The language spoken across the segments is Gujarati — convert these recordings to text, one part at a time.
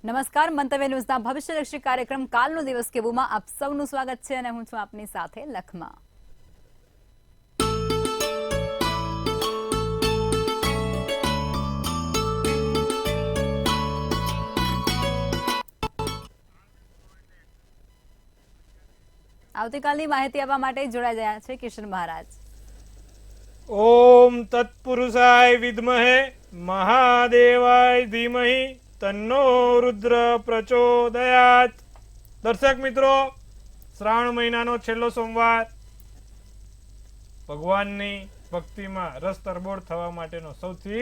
નમસ્કાર, મંતવ્ય ન્યૂઝના ભવિષ્યલક્ષી કાર્યક્રમ કાલનો દિવસ કેવુંમાં આપ સૌનું સ્વાગત છે અને હું છું આપની સાથે લખમા। આવતીકાલની માહિતી આપવા માટે જોડાઈ રહ્યા છે કિશન મહારાજ। ओम तत्पुरुषाय विद्महे महादेवाय धीमहि तन्नो रुद्र प्रचोदयात्। दर्शक मित्रों, श्रावण महीनानो छेल्लो सोमवार भगवाननी भक्तिमां रस तरबोळ थवा माटेनो सौथी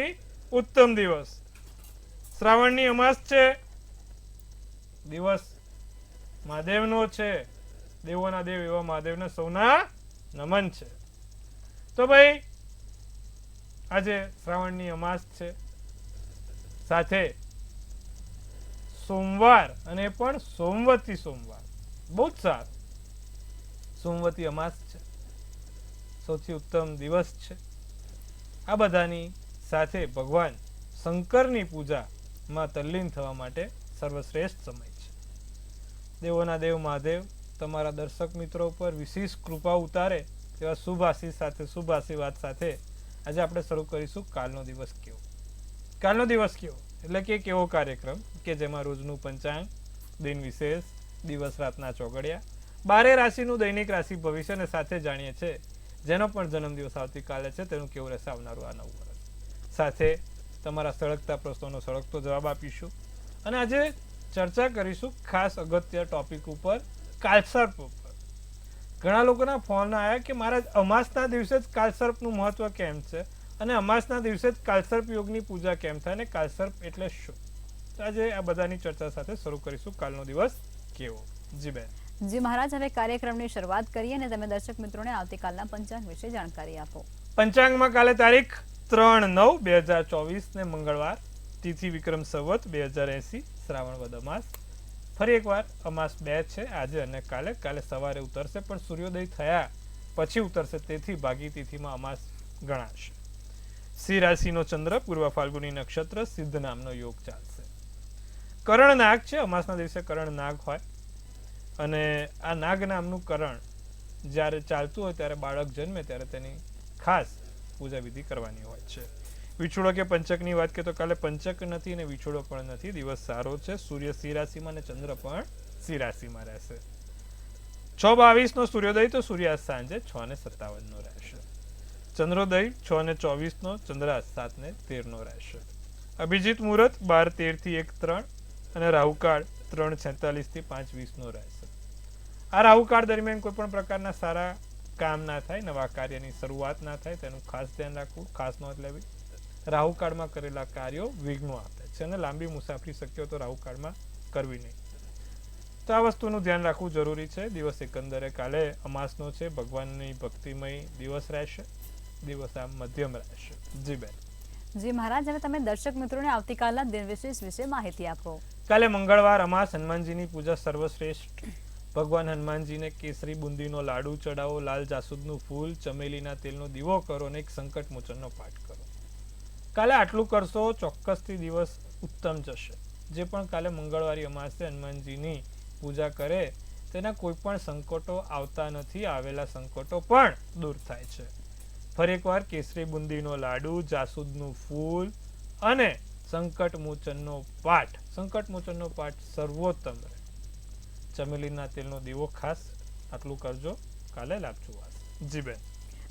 उत्तम दिवस। श्रावणनी અમાસ છે, દિવસ મહાદેવનો છે, દેવોના દેવ એવા મહાદેવને સૌના નમન છે। તો ભાઈ આજે શ્રાવણની અમાસ છે, સાથે સોમવાર અને પણ સોમવતી સોમવાર, બહુ જ સારું સોમવતી અમાસ છે, સૌથી ઉત્તમ દિવસ છે। આ બધાની સાથે ભગવાન શંકરની પૂજામાં તલ્લીન થવા માટે સર્વશ્રેષ્ઠ સમય છે। દેવોના દેવ મહાદેવ તમારા દર્શક મિત્રો ઉપર વિશેષ કૃપા ઉતારે એવા શુભ આશીષ સાથે, શુભ આશીર્વાદ સાથે આજે આપણે શરૂ કરીશું કાલનો દિવસ કેવો। કાલનો દિવસ કેવો એટલે કે કેવો કાર્યક્રમ કે જેમાં રોજનું પંચાંગ, દિન વિશેષ, દિવસ રાતના ચોગડિયા, 12 રાશિનું દૈનિક રાશિ ભવિષ્યને સાથે જાણીએ છીએ। જેનો પણ જન્મદિવસ આવતીકાલે છે તેનું કેવું રહેશે આવનારું આ નવું વર્ષ। સાથે તમારા સળગતા પ્રશ્નોનો સળગતો જવાબ આપીશું અને આજે ચર્ચા કરીશું ખાસ અગત્ય ટોપિક ઉપર, કાલસર્પ ઉપર। ઘણા લોકોના ફોન આવ્યા કે મારા અમાસના દિવસે જ કાલસર્પનું મહત્વ કેમ છે અને અમાસના દિવસે જ કાલસર્પ યોગની પૂજા કેમ થાય અને કાલસર્પ એટલે શું। તો આજે આ બધાની ચર્ચા સાથે શરૂ કરીશું કાલનો દિવસ કેવો। જી બેન। જી મહારાજ, હવે કાર્યક્રમની શરૂઆત કરીએ અને તમે દર્શક મિત્રોને આવતીકાલના પંચાંગ વિશે જાણકારી આપો। પંચાંગમાં કાલે તારીખ 3/9/2024 ને મંગળવાર, તિથિ વિક્રમ સંવત 2080, શ્રાવણ વદ અમાસ। ફરી એકવાર અમાસ 2 છે, આજે અને કાલે। કાલે સવારે ઉતરશે પણ સૂર્યોદય થયા પછી ઉતરશે, તેથી ભાગી તિથિમાં અમાસ ગણાશે। સિંહ રાશિનો ચંદ્ર, પૂર્વ ફાલ્ગુની નક્ષત્ર, સિદ્ધ નામનો યોગ ચાલશે। કરણ નાગ છે, અમાસના દિવસે કરણ નાગ હોય અને આ નાગ નામનું કરણ જ્યારે ચાલતું હોય ત્યારે બાળક જન્મે ત્યારે તેની ખાસ પૂજા વિધિ કરવાની હોય છે। વિછોડો કે પંચકની વાત કરીએ તો કાલે પંચક નથી અને વિછોડો પણ નથી, દિવસ સારો છે। સૂર્ય સિંહ રાશિમાં અને ચંદ્ર પણ સિંહ રાશિમાં રહેશે। 6:22 સૂર્યોદય તો સૂર્યાસ્ત સાંજે 6:57 રહેશે। ચંદ્રોદય 6:24 ચંદ્રાસ્ત 7:13 રહેશે। અભિજીત મુહૂર્ત 12:13 1:03 અને રાહુકાળ 3:46 5:20 રહેશે। આ રાહુકાળ દરમિયાન કોઈ પણ પ્રકારના સારા કામ ના થાય, નવા કાર્યની શરૂઆત ના થાય, તેનું ખાસ ધ્યાન રાખવું, ખાસ નોંધ લેવી। રાહુકાળમાં કરેલા કાર્યો વિઘ્નો આપે છે અને લાંબી મુસાફરી શક્ય તો રાહુકાળમાં કરવી નહીં, તો આ વસ્તુનું ધ્યાન રાખવું જરૂરી છે। દિવસ એકંદરે કાલે અમાસનો છે, ભગવાનની ભક્તિમય દિવસ રહેશે, દિવસ આમ મધ્યમ રહેશે। જી બેન। જી મહારાજ, હવે તમે દર્શક મિત્રોને આવતીકાલના દિન વિશેષ વિશે માહિતી આપો। કાલે મંગળવાર અમાસ, હનુમાનજીની પૂજા સર્વશ્રેષ્ઠ। ભગવાન હનુમાનજીને કેસરી બુંદીનો લાડુ ચડાવો, લાલ જાસૂદનું ફૂલ, ચમેલીના તેલનો દીવો કરો અને એક સંકટ મોચનનો પાઠ કરો। કાલે આટલું કરશો ચોક્કસથી દિવસ ઉત્તમ જશે। જે પણ કાલે મંગળવારી અમાસે હનુમાનજીની પૂજા કરે તેના કોઈ પણ સંકટો આવતા નથી, આવેલા સંકટો પણ દૂર થાય છે। ફરી એકવાર કેસરી બુંદીનો લાડુ, જાસૂદનું ફૂલ અને સંકટ મોચનનો પાઠ સર્વોત્તમ રહે। ચમેલીના તેલનો દીવો ખાસ આટલું કરજો, કાલે લાભ। જી બેન।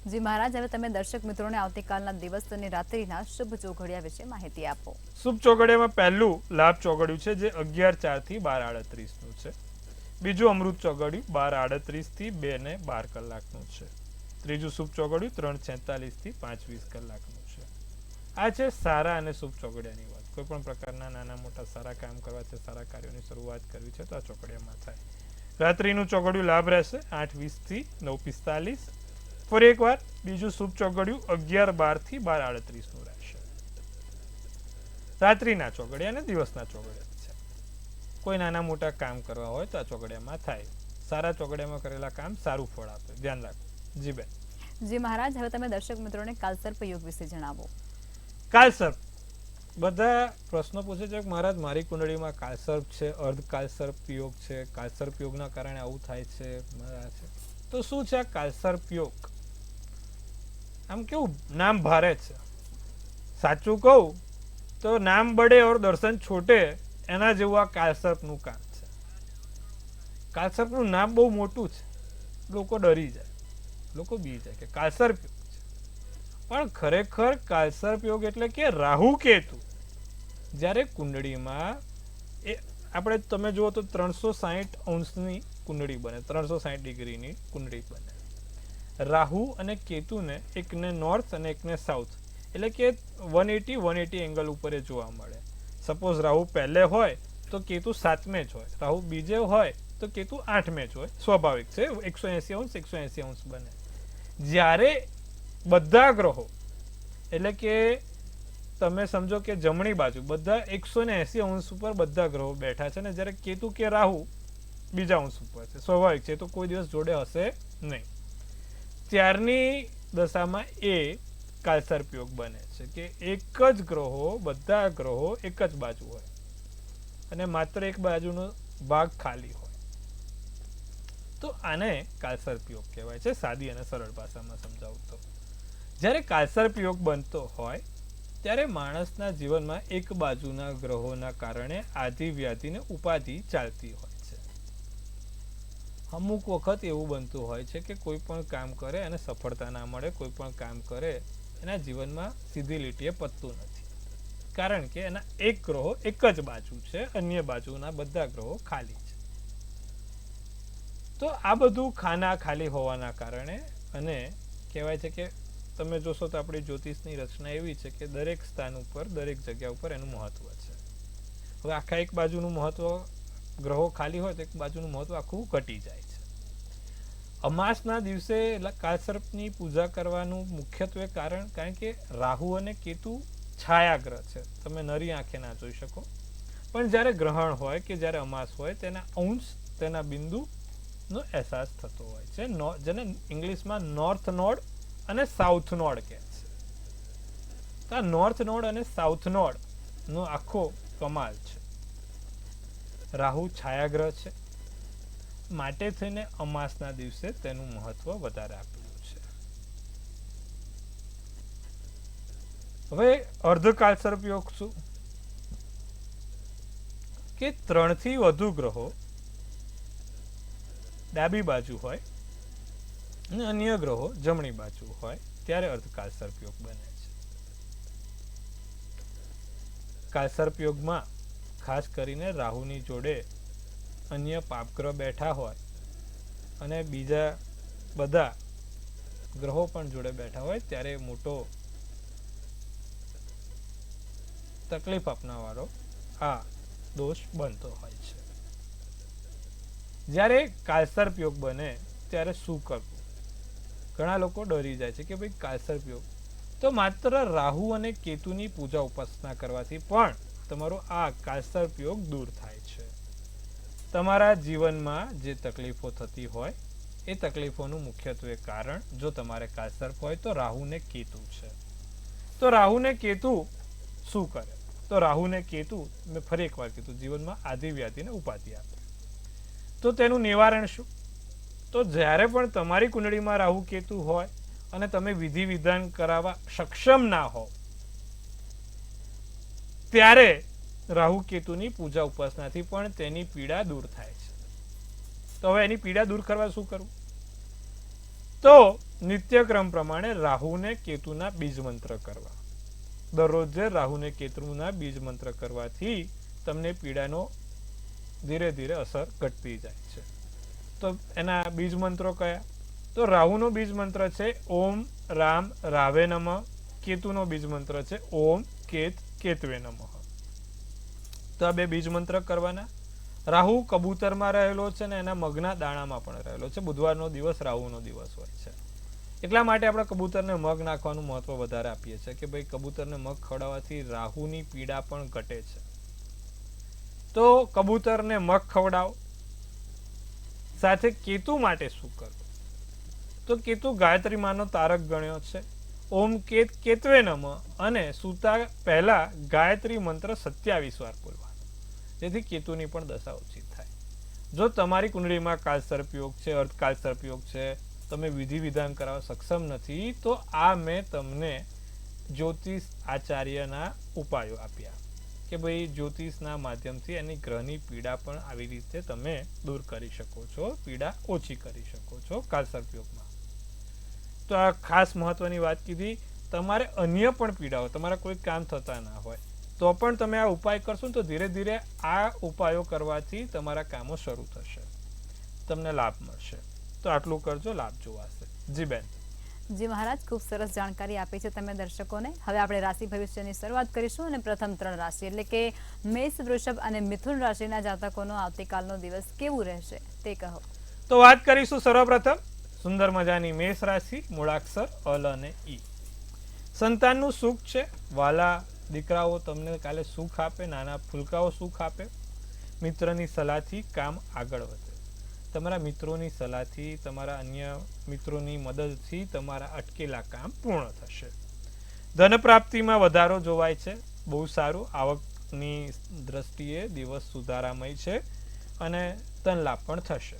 જી મહારાજ, હવે તમે દર્શક મિત્રોને આવતીકાલના દિવસ અને રાત્રિના શુભ ચોઘડિયા વિશે માહિતી આપો। શુભ ચોઘડિયામાં પહેલું લાભ ચોઘડિયું છે જે 11:04 થી 12:38 છે। બીજું અમૃત ચોઘડિયું 12:38 થી 2:12 કલાકનું છે। ત્રીજું શુભ ચોઘડિયું 3:46 થી 5:20 કલાકનું છે। આ છે સારા અને શુભ ચોઘડિયાની વાત। કોઈ પણ પ્રકારના નાના મોટા સારા કામ કરવા છે, સારા કાર્યોની શરૂઆત કરવી છે તો આ ચોઘડિયામાં થાય। રાત્રિનું ચોઘડિયું લાભ રહેશે 8:20 થી 9:45। ફરી એકવાર બીજું શુભ ચોઘડિયું 11:12 થી 12:38 રહેશે। રાત્રિના ચોઘડિયા અને દિવસના ચોઘડિયા છે। કોઈ નાના મોટા કામ કરવા હોય તો આ ચોઘડિયામાં થાય। સારા ચોઘડિયામાં કરેલા કામ સારું ફળ આપે, ધ્યાન રાખો। જી બેન। જી મહારાજ, હવે તમે દર્શક મિત્રોને કાલસર્પ યોગ વિશે જણાવો। કાલસર્પ બધા પ્રશ્નો પૂછે છે કે મહારાજ મારી કુંડળીમાં કાળસર્પ છે, અર્ધ કાળસર્પ યોગ છે, કાળસર્પ યોગના કારણે આવું થાય છે મહારાજ. તો શું છે આ કાળસર્પ યોગ? આમ કેવું નામ ભારે છે. સાચું કહું તો નામ બડે ઓર દર્શન છોટે એના જેવું આ કાળસર્પનું કામ છે. કાળસર્પનું નામ બહુ મોટું છે, લોકો ડરી જાય, લોકો બી જાય કે કાળસર્પ યોગ છે. પણ ખરેખર કાળસર્પ યોગ એટલે કે રાહુ કેતુ જ્યારે કુંડળીમાં એ આપણે તમે જુઓ તો 360 કુંડળી બને, 360 ડિગ્રીની કુંડળી બને. રાહુ અને કેતુને એકને નોર્થ અને એકને સાઉથ એટલે કે 180 એંગલ ઉપર એ જોવા મળે. સપોઝ રાહુ પહેલે હોય તો કેતુ 7મે જ હોય, રાહુ બીજે હોય તો કેતુ 8મે જ હોય. સ્વાભાવિક છે, 180 અંશ બને. જ્યારે બધા ગ્રહો એટલે કે તમે સમજો કે જમણી બાજુ બધા 180 અંશ ઉપર બધા ગ્રહો બેઠા છે ને જ્યારે કેતુ કે રાહુ બીજા અંશ ઉપર છે, સ્વાભાવિક છે, તો કોઈ દિવસ જોડે હશે નહીં. ત્યારની દશામાં એ કાળસર્પ યોગ બને છે કે એક જ ગ્રહો, બધા ગ્રહો એક જ બાજુ હોય અને માત્ર એક બાજુનો ભાગ ખાલી હોય. તો આને કાળસર્પ યોગ કહેવાય છે, સાદી અને સરળ ભાષામાં સમજાવું તો. જ્યારે કાળસર્પ યોગ બનતો હોય ત્યારે માણસના જીવનમાં એક બાજુના ગ્રહોના કારણે આધિ વ્યાધિને ઉપાધિ ચાલતી હોય છે. અમુક વખત એવું બનતું હોય છે કે કોઈ પણ કામ કરે અને સફળતા ના મળે, કોઈ પણ કામ કરે એના જીવનમાં સીધી લીટીએ પતતું નથી, કારણ કે એના એક ગ્રહો એક જ બાજુ છે, અન્ય બાજુના બધા ગ્રહો ખાલી છે. તો આ બધું ખાલી હોવાના કારણે અને કહેવાય છે કે તમે જોશો તો આપણી જ્યોતિષની રચના એવી છે કે દરેક સ્થાન ઉપર, દરેક જગ્યા ઉપર એનું મહત્વ છે. હવે આખા એક બાજુનું મહત્વ, ગ્રહો ખાલી હોય તો એક બાજુનું મહત્વ આખું ઘટી જાય છે. અમાસના દિવસે કાળસર્પની પૂજા કરવાનું મુખ્યત્વે કારણ કે રાહુ અને કેતુ છાયાગ્રહ છે, તમે નરી આંખે ના જોઈ શકો. પણ જ્યારે ગ્રહણ હોય કે જ્યારે અમાસ હોય તેના અંશ, તેના બિંદુનો અહેસાસ થતો હોય છે, જેને ઇંગ્લિશમાં નોર્થ નોડ અને સાઉથ નોડ કહે છે. તો આ નોર્થ નોડ અને સાઉથ નોડ નો આખો કમાલ છે. રાહુ છાયાગ્રહ છે, માટે થઈને અમાસના દિવસે તેનું મહત્વ વધારે આપેલું છે. હવે અર્ધકાળસર્પ યોગ શું? કે 3 થી વધુ ગ્રહો ડાબી બાજુ હોય અને અન્ય ગ્રહો જમણી બાજુ હોય ત્યારે અર્ધકાળસર્પ યોગ બને છે. કાળસર્પ યોગમાં ખાસ કરીને રાહુની જોડે અન્ય પાપગ્રહ બેઠા હોય અને બીજા બધા ગ્રહો પણ જોડે બેઠા હોય ત્યારે મોટો તકલીફ આપનાવાળો આ દોષ બનતો હોય છે. જ્યારે કાળસર્પ યોગ બને ત્યારે શું કરવું? ઘણા લોકો ડરી જાય છે કે ભાઈ કાળસર્પ યોગ તો માત્ર રાહુ અને કેતુની પૂજા ઉપાસના કરવાથી પણ તમારો આ કાળસર્પ યોગ દૂર થાય છે. તમારા જીવનમાં જે તકલીફો થતી હોય એ તકલીફોનું મુખ્યત્વે કારણ જો તમારે કાળસર્પ હોય તો રાહુ ને કેતુ છે. તો રાહુ ને કેતુ શું કરે? તો રાહુ ને કેતુ મેં ફરી એકવાર કીધું જીવનમાં આધિ વ્યાધિને ઉપાધિ આપે. તો તેનું નિવારણ શું? તો જ્યારે પણ તમારી કુંડળીમાં રાહુ કેતુ હોય અને તમે વિધિ વિધાન કરાવવા સક્ષમ ના હો ત્યારે રાહુ કેતુની પૂજા ઉપાસનાથી પણ તેની પીડા દૂર થાય છે. તો હવે એની પીડા દૂર કરવા શું કરવું? તો નિત્યક્રમ પ્રમાણે રાહુને કેતુના બીજ મંત્ર કરવા. દરરોજ રાહુને કેતુના બીજ મંત્ર કરવાથી તમને પીડાનો ધીરે ધીરે અસર ઘટતી જાય છે. તો એના બીજ મંત્રો કયા? તો રાહુનો બીજ મંત્ર છે ઓમ રામ રાવે નમઃ. કેતુનો બીજ મંત્ર છે ઓમ કેત કેતવે નમઃ. તો આ બે બીજ મંત્ર કરવાના. રાહુ કબૂતરમાં રહેલો છે ને એના મગના દાણામાં પણ રહેલો છે. બુધવારનો દિવસ રાહુનો દિવસ હોય છે, એટલા માટે આપણે કબૂતરને મગ નાખવાનું મહત્વ વધારે આપીએ છીએ કે ભાઈ કબૂતરને મગ ખવડાવવાથી રાહુની પીડા પણ ઘટે છે. તો કબૂતરને મગ ખવડાવો. સાથે કેતુ માટે શું કરવું? તો કેતુ ગાયત્રી માનો તારક ગણ્યો છે. ઓમ કેત કેતવે નમઃ અને સૂતા પહેલા ગાયત્રી મંત્ર 27 વાર બોલવાનો, જેથી કેતુની પણ દશા ઓછી થાય. જો તમારી કુંડળીમાં કાળસર્પ યોગ છે, અર્ધકાળસર્પ યોગ છે, તમે વિધિ વિધાન કરાવવા સક્ષમ નથી, તો આ મેં તમને જ્યોતિષ આચાર્યના ઉપાયો આપ્યા કે ભાઈ જ્યોતિષના માધ્યમથી એની ગ્રહની પીડા પણ આવી રીતે તમે દૂર કરી શકો છો, પીડા ઓછી કરી શકો છો કાળસર્પ યોગમાં. તો આ ખાસ મહત્વની વાત કીધી. તમારે અન્ય પણ પીડાઓ, તમારા કોઈ કામ થતા ના હોય તો પણ તમે આ ઉપાય કરશો ને તો ધીરે ધીરે આ ઉપાયો કરવાથી તમારા કામો શરૂ થશે, તમને લાભ મળશે. તો આટલું કરજો, લાભ જોવાશે. જી બેન. જી મહારાજ, ખૂબ સરસ જાણકારી આપી છે તમે દર્શકોને. હવે આપણે રાશિ ભવિષ્યની શરૂઆત કરીશું અને પ્રથમ 3 રાશિ એટલે કે મેષ, વૃષભ અને મિથુન રાશિના જાતકોનો આવતીકાલનો દિવસ કેવું રહેશે તે કહો. તો વાત કરીશું સર્વપ્રથમ સુંદર મજાની મેષ રાશિ, મૂળાક્ષર અલ અને ઈ. સંતાનનું સુખ છે. વાલા દીકરાઓ તમને કાલે સુખ આપે, નાના ફૂલકાઓ સુખ આપે. મિત્રની સલાહથી કામ આગળ વધે. તમારા મિત્રોની સલાહથી, તમારા અન્ય મિત્રોની મદદથી તમારા અટકેલા કામ પૂર્ણ થશે. ધન પ્રાપ્તિમાં વધારો જોવાય છે, બહુ સારું. આવકની દ્રષ્ટિએ દિવસ સુધારામય છે અને ધન લાભ પણ થશે.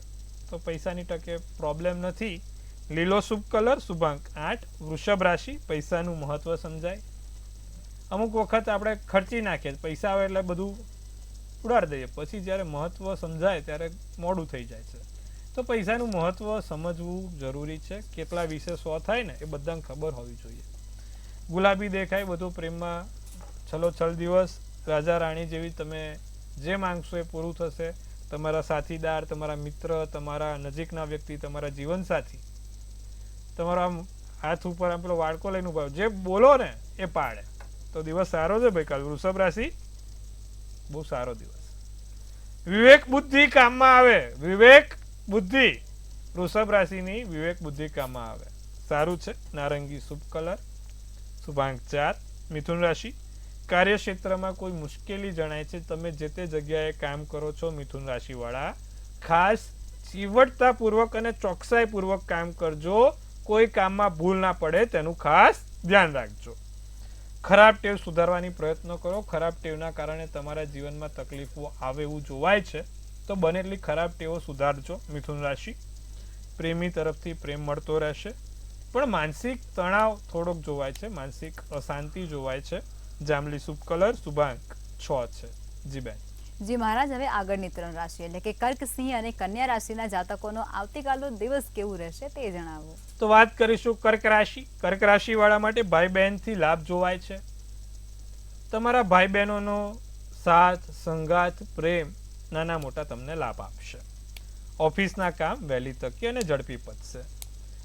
તો પૈસાની ટકે પ્રોબ્લેમ નથી. લીલો શુભ કલર, શુભાંક 8. વૃષભ રાશિ, પૈસાનું મહત્વ સમજાય. અમુક વખત આપણે ખર્ચી નાખીએ, પૈસા આવે એટલે બધું ઉડાડી દઈએ, પછી જ્યારે મહત્વ સમજાય ત્યારે મોડું થઈ જાય છે. તો પૈસાનું મહત્વ સમજવું જરૂરી છે. કેટલા વિશે 100 થાય ને એ બધાને ખબર હોવી જોઈએ. ગુલાબી દેખાય, બધું પ્રેમમાં છલોછલ દિવસ. રાજા રાણી જેવી તમે જે માંગશો એ પૂરું થશે. તમારા સાથીદાર, તમારા મિત્ર, તમારા નજીકના વ્યક્તિ, તમારા જીવનસાથી તમારો આમ હાથ ઉપર આમ પેલો વાડકો લઈને ઉભા, જે બોલો ને એ પાડે. તો દિવસ સારો છે ભાઈ કાલ. વૃષભ રાશિ બહુ સારો દિવસ. વિવેક બુદ્ધિ કામમાં આવે. વિવેક બુદ્ધિ વૃષભ રાશિની વિવેક બુદ્ધિ કામમાં આવે. સારું છે. નારંગી શુભ કલર, શુભાંક 4. મિથુન રાશિ, કાર્યક્ષેત્રમાં કોઈ મુશ્કેલી જણાય છે. તમે જે તે જગ્યાએ કામ કરો છો મિથુન રાશિવાળા, ખાસ ચીવટતાપૂર્વક અને ચોકસાઈપૂર્વક કામ કરજો. કોઈ કામમાં ભૂલ ના પડે તેનું ખાસ ધ્યાન રાખજો. ખરાબ ટેવ સુધારવાની પ્રયત્ન કરો. ખરાબ ટેવના કારણે તમારા જીવનમાં તકલીફો આવે એવું જોવાય છે, તો બને એટલી ખરાબ ટેવો સુધારજો. મિથુન રાશિ, પ્રેમી તરફથી પ્રેમ મળતો રહેશે, પણ માનસિક તણાવ થોડોક જોવાય છે, માનસિક અશાંતિ જોવાય છે. જાંબલી શુભ કલર, શુભાંક 6 છે. જી બેન. જી મહારાજ, હવે આગળની 3 રાશિ એટલે કે કર્ક, સિંહ અને કન્યા રાશિના જાતકોનો આવતીકાલનો દિવસ કેવું રહેશે તે જણાવો. તો વાત કરીશું કર્ક રાશિ. કર્ક રાશિ વાળા માટે ભાઈ બહેનથી લાભ જોવાય છે. તમારા ભાઈ બહેનોનો સાથ, સંગાથ, પ્રેમ નાના મોટા તમને લાભ આપશે. ઓફિસના કામ વહેલી તકે અને ઝડપી પતશે.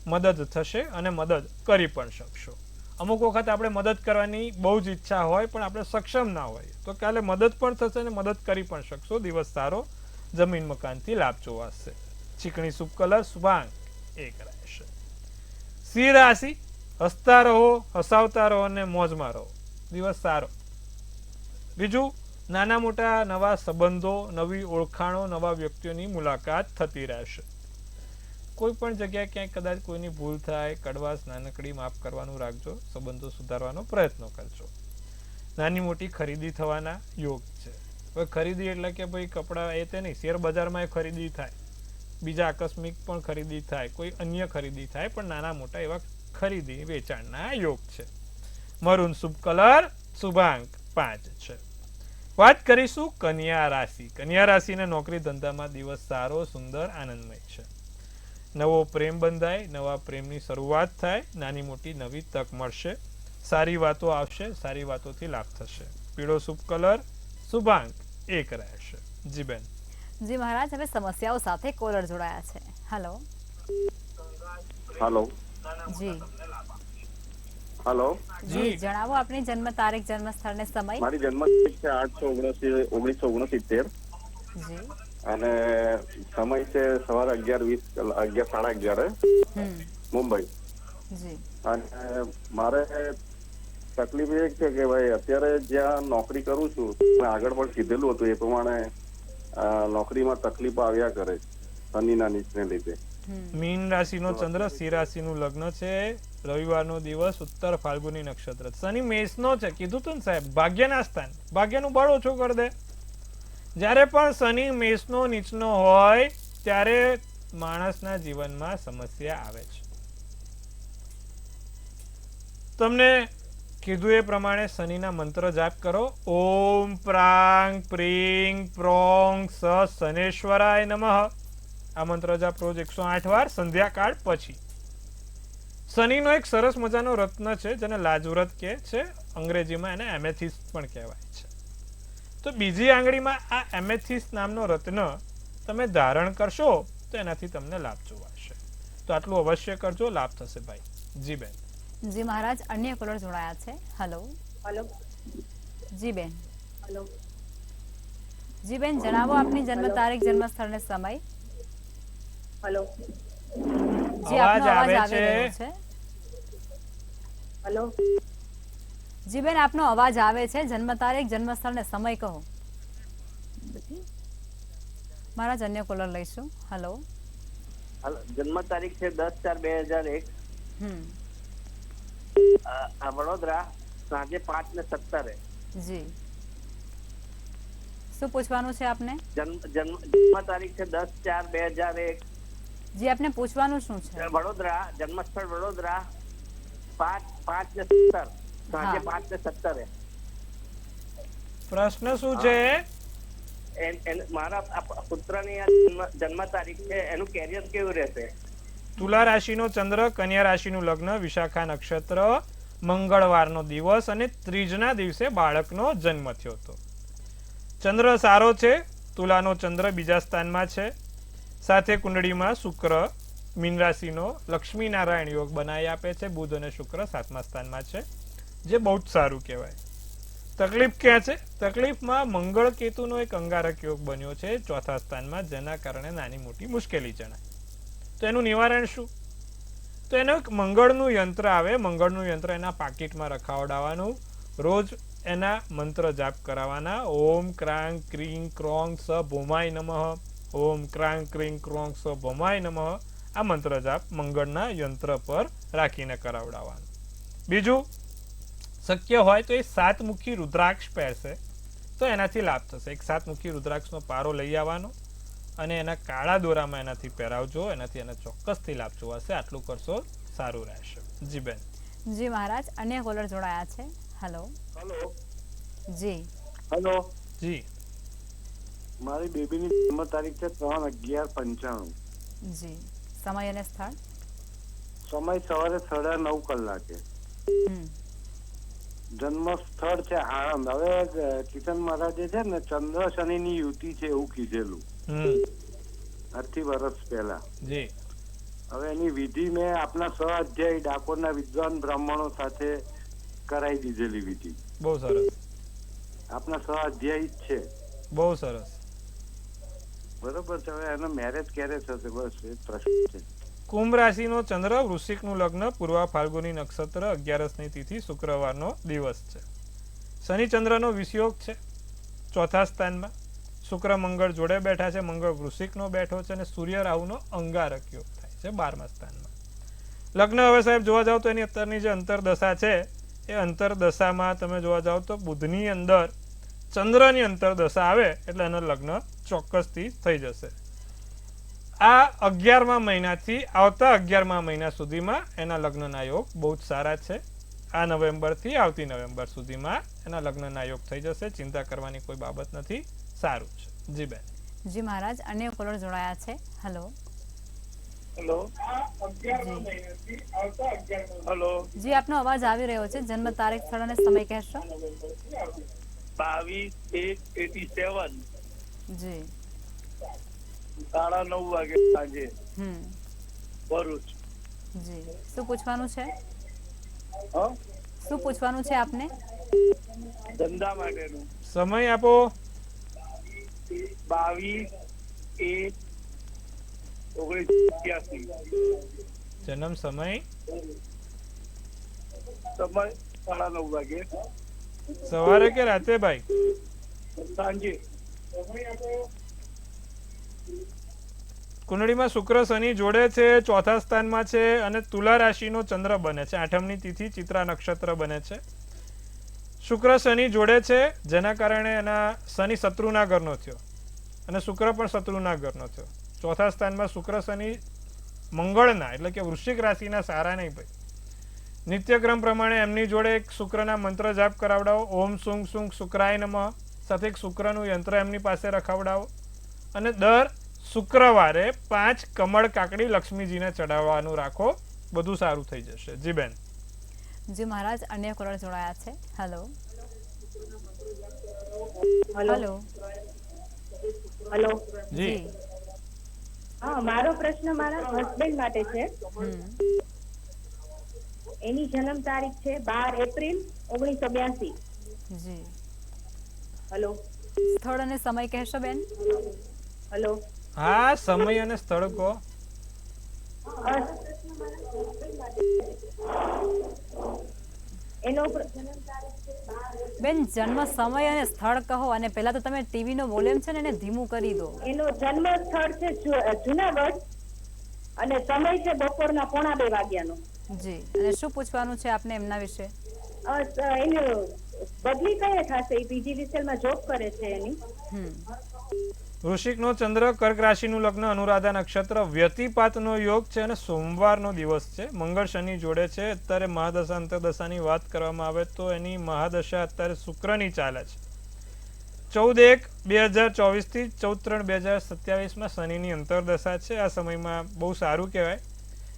મદદ થશે અને મદદ કરી પણ શકશો. અમુક વખત આપણે મદદ કરવાની બહુ જ ઈચ્છા હોય પણ આપણે સક્ષમ ના હોય, તો કાલે મદદ પણ થશે અને મદદ કરી પણ શકશો. દિવસ સારો. જમીન મકાનથી લાભ જોવાશે. ચીકણી શુભ કલર, શુભાંક 1 રહેશે. સિંહ રાશિ, હસતા રહો, હસાવતા રહો અને મોજમાં રહો. દિવસ સારો. બીજું, નાના મોટા નવા સંબંધો, નવી ઓળખાણો, નવા વ્યક્તિઓની મુલાકાત થતી રહેશે. કોઈ પણ જગ્યાએ ક્યાંક કદાચ કોઈની ભૂલ થાય, કડવાશ નાનકડી માફ કરવાનું રાખજો. સંબંધો સુધારવાનો પ્રયત્ન કરજો. નાની મોટી ખરીદી થવાના યોગ છે. હવે ખરીદી એટલે કે ભાઈ કપડાં એ તે નહીં, શેર બજારમાં ખરીદી થાય, બીજા આકસ્મિક પણ ખરીદી થાય, કોઈ અન્ય ખરીદી થાય, પણ નાના મોટા એવા ખરીદી વેચાણના યોગ છે. મરૂન શુભ કલર, શુભાંક 5 છે. વાત કરીશું કન્યા રાશિ. કન્યા રાશિના નોકરી ધંધામાં દિવસ સારો, સુંદર, આનંદમય છે. નવો પ્રેમ બંધાય, નવા પ્રેમની શરૂઆત થાય, નાની મોટી નવી તક મળશે. સારી વાતો આવશે, સારી વાતોથી લાભ થશે. પીળો શુભ કલર, શુભાંક 1 રહેશે. જી બેન. જી મહારાજ, હવે સમસ્યાઓ સાથે કોલર જોડાયા છે. હેલો. હેલો. જી. હેલો. જી જણાવો આપની જન્મ તારીખ, જન્મ સ્થળ ને સમય. મારી જન્મ તારીખ છે 8/19/1969. જી. અને સમય છે સવારે 11:20 11:30 મુંબઈ. જી. અને મારે તકલીફ એ છે કે ભાઈ અત્યારે જ્યાં નોકરી કરું છું, મેં આગળ પણ કીધેલું હતું એ પ્રમાણે નોકરીમાં તકલીફ આવ્યા કરે છે શનિના નીચને લીધે. મીન રાશિનો ચંદ્ર, સિંહ રાશિનું લગ્ન છે, રવિવારનો દિવસ, ઉત્તર ફાલ્ગુની નક્ષત્ર. શનિ મેષનો છે, કીધું તું ને સાહેબ, ભાગ્યના સ્થાન, ભાગ્યનું બળ ઓછું કરી દે. જ્યારે પણ શનિ મેષનો નીચનો હોય ત્યારે માણસના જીવનમાં સમસ્યા આવે છે. તમને કીધું એ પ્રમાણે શનિના મંત્ર જાપ કરો. ઓમ પ્રાંગ પ્રીંગ પ્રોંગ સ શનેશ્વરાય નમઃ. આ મંત્ર જાપ રોજ 108 વાર સંધ્યાકાળ પછી. શનિનો એક સરસ મજાનો રત્ન છે જેને લાજવ્રત કહે છે, અંગ્રેજીમાં એને એમેથિસ્ટ પણ કહેવાય છે. તો બીજી આંગળીમાં આ એમેથિસ્ટ નામનો રત્ન તમે ધારણ કરશો તો એનાથી તમને લાભ જોવાશે. તો આટલું અવશ્ય કરજો, લાભ થશે ભાઈ. જી બેન. જી મહારાજ, અન્ય કોલર જોડાયા છે. હેલો. હેલો. જી બેન. હેલો. જી બેન, જણાવો આપની જન્મ તારીખ, જન્મ સ્થળ ને સમય. હેલો. જી આપનો અવાજ આવી રહ્યો છે. હેલો. જી બેન, આપનો અવાજ આવે છે. જન્મ તારીખ, જન્મ સ્થળ ને સમય કહો. મહારાજ, અન્ય કોલર લઈશું. હેલો. જન્મ તારીખ છે 10/4/2001. વડોદરા, સાંજે 5:17. જી, શું પૂછવાનું છે આપને? જન્મ તારીખ છે 10/4/2001. જી, આપને પૂછવાનું શું છે? વડોદરા, જન્મસ્થળ વડોદરા, 5:17, સાંજે 5:17. પ્રશ્ન શું છે? મારા પુત્રની જન્મ તારીખ છે, એનું કેરિયર કેવું રહેશે? તુલા રાશિનો ચંદ્ર, કન્યા રાશિનું લગ્ન, વિશાખા નક્ષત્ર, મંગળવારનો દિવસ અને ત્રીજના દિવસે બાળકનો જન્મ થયો હતો. ચંદ્ર સારો છે. તુલાનો ચંદ્ર બીજા સ્થાનમાં છે. સાથે કુંડળીમાં શુક્ર મીન રાશિનો લક્ષ્મીનારાયણ યોગ બનાવી આપે છે. બુધ અને શુક્ર 7મા સ્થાનમાં છે, જે બહુ જ સારું કહેવાય. તકલીફ ક્યાં છે? તકલીફમાં મંગળ કેતુનો એક અંગારક યોગ બન્યો છે 4થા સ્થાનમાં, જેના કારણે નાની મોટી મુશ્કેલી જણાય. તો એનું નિવારણ શું? તો એનું એક મંગળનું યંત્ર આવે. મંગળનું યંત્ર એના પાકીટમાં રખાવડાવવાનું. રોજ એના મંત્ર જાપ કરાવવાના. ઓમ ક્રાંગ ક્રીંગ ક્રોંગ સ ભોમાય નમઃ. ઓમ ક્રાંગ ક્રીંગ ક્રોંગ સ ભોમાય નમઃ. આ મંત્ર જાપ મંગળના યંત્ર પર રાખીને કરાવડાવવાનું. બીજું, શક્ય હોય તો એ 7મુખી રુદ્રાક્ષ પહેરશે તો એનાથી લાભ થશે. એક 7મુખી રુદ્રાક્ષનો પારો લઈ આવવાનો અને એના કાળા દોરામાં એનાથી પહેરાવજો. એનાથી એને ચોક્કસથી લાભ જોવાશે. આટલું કરશો, સારું રહેશે. જી બેન. જી મહારાજ, અન્ય કોલર જોડાયા છે. હેલો. હેલો. જી. હેલો. જી. મારી બેબીની જન્મ તારીખ છે 3/11/95. જી, સમય અને સ્થળ. સમય સવારે 9:30 કલાકે. જન્મ સ્થળ છે આણંદ. હવે કિશન મહારાજે છે ને ચંદ્ર શનિની યુતિ છે એવું કીધેલું 8 વર્ષ પહેલા. જી. હવે એની વિધિ મેં આપના સ્વાધ્યાયી ડાકોરના વિદ્વાન બ્રાહ્મણો સાથે કરાવી દીધેલી વિધિ. બહુ સરસ. આપના સ્વાધ્યાયી જ છે. બહુ સરસ. બરોબર છે. હવે એનો મેરેજ ક્યારે થશે, બસ એ પ્રશ્ન છે. કુંભ રાશિનો ચંદ્ર, વૃશ્ચિકનું લગ્ન, પૂર્વ ફાલ્ગુની નક્ષત્ર, 11ની તિથિ, શુક્રવારનો દિવસ છે. શનિ ચંદ્રનો વિષયોગ છે 4થા સ્થાનમાં. શુક્ર મંગળ જોડે બેઠા છે. મંગળ વૃશ્ચિકનો બેઠો છે અને સૂર્ય રાહુનો અંગારક યોગ થાય છે 12મા સ્થાનમાં. લગ્ન હવે સાહેબ જોવા જાવ તો એની અત્યારની જે અંતરદશા છે એ અંતરદશામાં તમે જોવા જાવ તો બુધની અંદર ચંદ્રની અંતરદશા આવે એટલે એનું લગ્ન ચોક્કસથી થઈ જશે. આ 11મા મહિનાથી આવતા 11મા મહિના સુધીમાં એના લગ્નના યોગ બહુ જ સારા છે. આ નવેમ્બરથી આવતી નવેમ્બર સુધીમાં એના લગ્નના યોગ થઈ જશે. ચિંતા કરવાની કોઈ બાબત નથી. સારું છે. જી બેન. જી મહારાજ, અન્ય કોલર જોડાયા છે. હેલો. હેલો. હેલો. જી, આપનો અવાજ આવી રહ્યો છે. જન્મ તારીખ, સ્થળ અને સમય કહેશો. 22/1/87. જી. 9:30 વાગે સાંજે. ભરૂચ. જી, શું પૂછવાનું છે? હા, શું પૂછવાનું છે આપને? ધંધા માટેનું. સમય આપો. 22/1/1987. જન્મ સમય. સમય 9:30 વાગે. સવારે કે રાતે ભાઈ? સાંજે. કુંડળીમાં શુક્ર શનિ જોડે છે, ચોથા સ્થાનમાં છે અને તુલા રાશિનો ચંદ્ર બને છે. 8મી તિથિ ચિત્રા નક્ષત્ર બને છે. શુક્ર શનિ જોડે છે, જેના કારણે એના શનિ શત્રુના ઘરનો થયો અને શુક્ર પણ શત્રુના ઘરનો થયો. ચોથા સ્થાનમાં શુક્ર શનિ મંગળના એટલે કે વૃશ્ચિક રાશિના સારા નહીં ભાઈ. નિત્યક્રમ પ્રમાણે એમની જોડે એક શુક્રના મંત્ર જાપ કરાવડાવો. ઓમ સુંગ સુંગ શુક્રાય નમઃ સાથે એક શુક્રનું યંત્ર એમની પાસે રખાવડાવો અને દર શુક્રવારે 5 કમળ કાકડી લક્ષ્મીજીને ચડાવવાનું રાખો. બધું સારું થઈ જશે. જી બેન. જી મહારાજ, અન્ય કોલર જોડાયા છે. હેલો હલો હેલો હલો જી. હા, મારો પ્રશ્ન મારા હસબન્ડ માટે છે. એની જન્મ તારીખ છે 12 એપ્રિલ 1982. જી. હલો સ્થળ અને સમય કહેશો બેન? હલો હા, સમય અને સ્થળ કહો. એનો બેન જન્મ સમય અને સ્થળ કહો અને પહેલા તો તમે ટીવી નો વોલ્યુમ છે ને એને ધીમું કરી દો. એનો જન્મ સ્થળ છે જુનાગઢ અને સમય છે બપોરના 1:45 વાગ્યાનો. જી. અને શું પૂછવાનું છે આપને એમના વિશે? એની બદલી કઈ થશે? એ PGVCL જોબ કરે છે એની. વૃશ્ચિકનો ચંદ્ર, કર્ક રાશિનું લગ્ન, અનુરાધા નક્ષત્ર, વ્યતિપાતનો યોગ છે અને સોમવારનો દિવસ છે. મંગળ શનિ જોડે છે. અત્યારે મહાદશા અંતરદશાની વાત કરવામાં આવે તો એની મહાદશા અત્યારે શુક્રની ચાલે છે. 14/1/2024 થી 14/3/2027 શનિની અંતરદશા છે. આ સમયમાં બહુ સારું કહેવાય.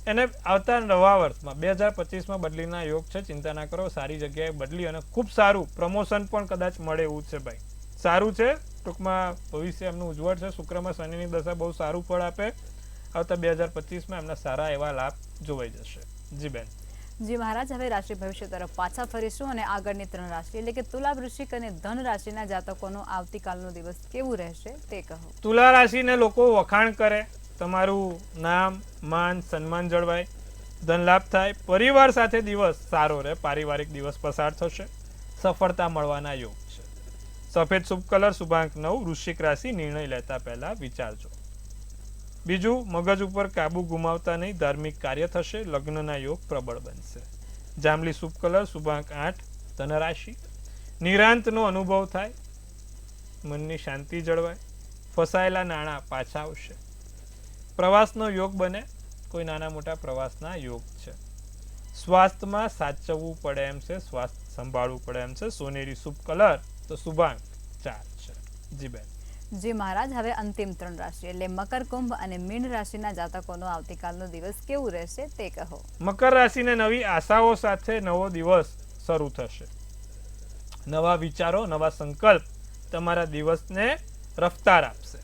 એને આવતા નવા વર્ષમાં 2025માં બદલીના યોગ છે. ચિંતા ના કરો, સારી જગ્યાએ બદલી અને ખૂબ સારું પ્રમોશન પણ કદાચ મળે એવું છે ભાઈ. સારું છે, ટૂંકમાં ભવિષ્ય એમનું ઉજ્જવળ છે. શુક્રમાં શનિની દશા બહુ સારું ફળ આપે. આવતા 2025માં એમના સારા એવા લાભ જોવાઈ જશે. જી બેન. જી મહારાજ, હવે રાશિ ભવિષ્ય તરફ પાછા ફરીશું અને આગળની 3 રાશિ એટલે કે તુલા, વૃશ્ચિક અને ધન રાશિના જાતકોનો આવતીકાલનો દિવસ કેવું રહેશે તે કહો. તુલા રાશિને લોકો વખાણ કરે, તમારું નામ માન સન્માન જળવાય, ધન લાભ થાય, પરિવાર સાથે દિવસ સારો રહે, પારિવારિક દિવસ પસાર થશે, સફળતા મળવાના યોગ છે. સફેદ શુભ કલર, શુભાંક 9. વૃશ્ચિક રાશિ, નિર્ણય લેતા પહેલા વિચારજો. બીજું, મગજ ઉપર કાબુ ગુમાવતા નહીં, ધાર્મિક કાર્ય થશે, લગ્નના યોગ પ્રબળ બનશે. જાંબલી શુભ કલર, શુભાંક 8. ધન રાશિ, નિરાંતનો અનુભવ થાય, મનની શાંતિ જળવાય, ફસાયેલા નાણાં પાછા આવશે, પ્રવાસનો યોગ બને, કોઈ નાના મોટા પ્રવાસના યોગ છે. સ્વાસ્થ્યમાં સાચવવું પડે એમ છે, સ્વાસ્થ્ય સંભાળવું પડે એમ છે. સોનેરી શુભ કલર તો શુભાંક 4 છે. જી બેન. જી મહારાજ, હવે અંતિમ 3 રાશિ એટલે મકર, કુંભ અને મીન રાશિના જાતકોનો આવતીકાલનો દિવસ કેવું રહેશે તે કહો. મકર રાશિને નવી આશાઓ સાથે નવો દિવસ શરૂ થશે. નવા વિચારો, નવા સંકલ્પ તમારા દિવસને રફતાર આપશે.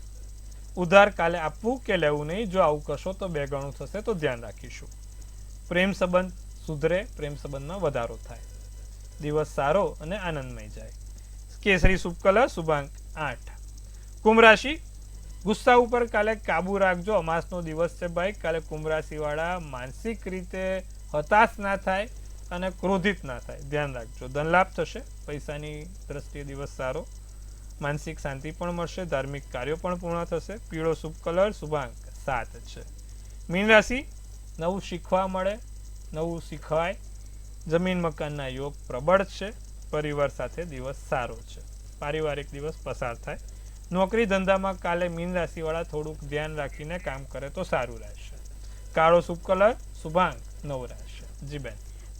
ઉધાર કાલે આપવું કે લેવું નહીં. જો આવું કરશો તો 2 ગણું થશે, તો ધ્યાન રાખીશું. પ્રેમ સંબંધ સુધરે, પ્રેમ સંબંધમાં વધારો થાય, દિવસ સારો અને આનંદમય જાય. કેસરી શુભ કલર, શુભાંક 8. કુંભ રાશિ, ગુસ્સા ઉપર કાલે કાબુ રાખજો. અમાસનો દિવસ છે ભાઈ. કાલે કુંભ રાશિવાળા માનસિક રીતે હતાશ ના થાય અને ક્રોધિત ના થાય, ધ્યાન રાખજો. ધન લાભ થશે, પૈસાની દ્રષ્ટિએ દિવસ સારો, માનસિક શાંતિ પણ મળશે, ધાર્મિક કાર્યો પણ પૂર્ણ થશે. પીળો શુભ કલર, શુભાંક 7 છે. મીન રાશિ, નવું શીખવા મળે, નવું શીખવાય, જમીન મકાનના યોગ પ્રબળ છે, પરિવાર સાથે દિવસ સારો છે, પારિવારિક દિવસ પસાર થાય. નોકરી ધંધામાં કાલે મીન રાશિવાળા થોડુંક ધ્યાન રાખીને કામ કરે તો સારું રહેશે. કાળો શુભ કલર, શુભાંક 9 રહેશે. જી બેન.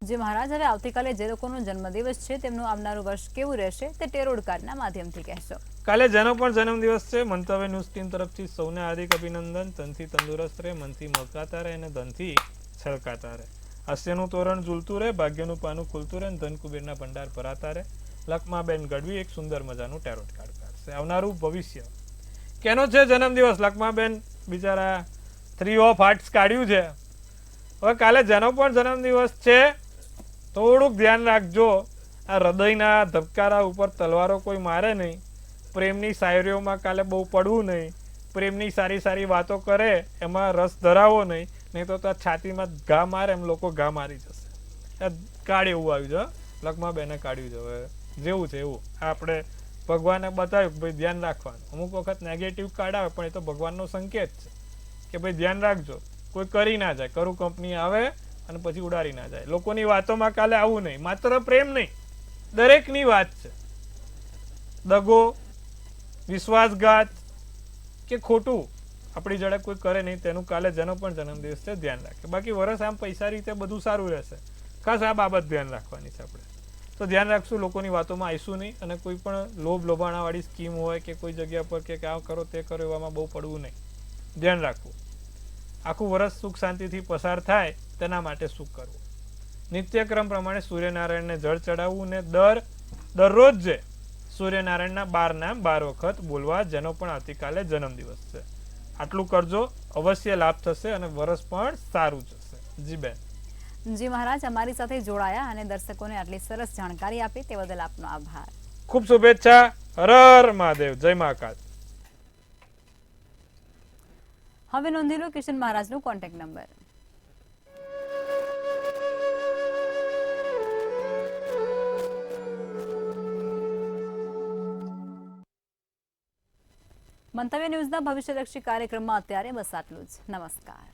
જી મહારાજ, હવે આવતીકાલે જે લોકોનો જન્મદિવસ છે તેમનું આવનારું વર્ષ કેવું રહેશે તે ટેરોડ કાર્ડના માધ્યમથી કહેશો. કાલે જેનો પણ જન્મદિવસ છે, મંતવ્ય ન્યૂઝ ટીમ તરફથી સૌને હાર્દિક અભિનંદન. તનથી તંદુરસ્ત રહે, મનથી મલકાતા રહે અને ધનથી છલકાતા રહે. હાસ્યનું તોરણ ઝૂલતું રહે, ભાગ્યનું પાનું ખુલતું રહે અને ધન કુબેરના ભંડાર ભરાતા રહે. લક્ષ્માબેન ગઢવી એક સુંદર મજાનું ટેરોટ કાર્ડ કાઢશે. આવનારું ભવિષ્ય કેનો છે જન્મદિવસ? લક્ષ્માબેન બિચારા 3 ઓફ હાર્ટ્સ કાઢ્યું છે. હવે કાલે જેનો પણ જન્મદિવસ છે થોડુંક ધ્યાન રાખજો. આ હૃદયના ધબકારા ઉપર તલવારો કોઈ મારે નહીં. પ્રેમની શાયરીઓમાં કાલે બહુ પડવું નહીં. પ્રેમની સારી સારી વાતો કરે એમાં રસ ધરાવો નહીં, નહીં તો છાતીમાં ઘા મારે એમ લોકો ઘા મારી જશે. કાર્ડ એવું આવ્યું છે, લક્ષ્માબેને કાઢ્યું છે. હવે જેવું છે એવું આપણે ભગવાને બતાવ્યું કે ભાઈ ધ્યાન રાખવાનું. અમુક વખત નેગેટિવ કાર્ડ આવે પણ એ તો ભગવાનનો સંકેત છે કે ભાઈ ધ્યાન રાખજો, કોઈ કરી ના જાય, કરું કંપની આવે અને પછી ઉડાડી ના જાય. લોકોની વાતોમાં કાલે આવું નહીં. માત્ર પ્રેમ નહીં, દરેકની વાત છે. દગો, વિશ્વાસઘાત કે ખોટું આપણી જોડે કોઈ કરે નહીં, તેનું કાલે જેનો પણ જન્મદિવસ છે ધ્યાન રાખે. બાકી વરસ આમ પૈસા રીતે બધું સારું રહેશે. ખાસ આ બાબત ધ્યાન રાખવાની છે આપણે. તો ધ્યાન રાખશું, લોકોની વાતોમાં આવીશું નહીં, અને કોઈ પણ લોભ લોભાણાવાળી સ્કીમ હોય કે કોઈ જગ્યા પર કે આ કરો તે કરો એવામાં બહુ પડવું નહીં. ધ્યાન રાખવું. આખું વર્ષ સુખ શાંતિથી પસાર થાય તેના માટે શું કરવું. નિત્યક્રમ પ્રમાણે સૂર્યનારાયણને જળ ચડાવવું ને દરરોજ જે સૂર્યનારાયણના 12 નામ 12 વખત બોલવા, જેનો પણ આવતીકાલે જન્મદિવસ છે. આટલું કરજો, અવશ્ય લાભ થશે અને વર્ષ પણ સારું જશે. જી બેન. જી મહારાજ, અમારી સાથે જોડાયા અને દર્શકોને આટલી સરસ જાણકારી આપી તે બદલ આપનો આભાર. ખૂબ શુભેચ્છા. હર હર મહાદેવ. જય મહાકાલ. હવે નોંધી લો કિશન મહારાજનો કોન્ટેક્ટ નંબર. મંતવ્ય ન્યૂઝના ભવિષ્યલક્ષી કાર્યક્રમમાં અત્યારે બસ આટલું જ. નમસ્કાર.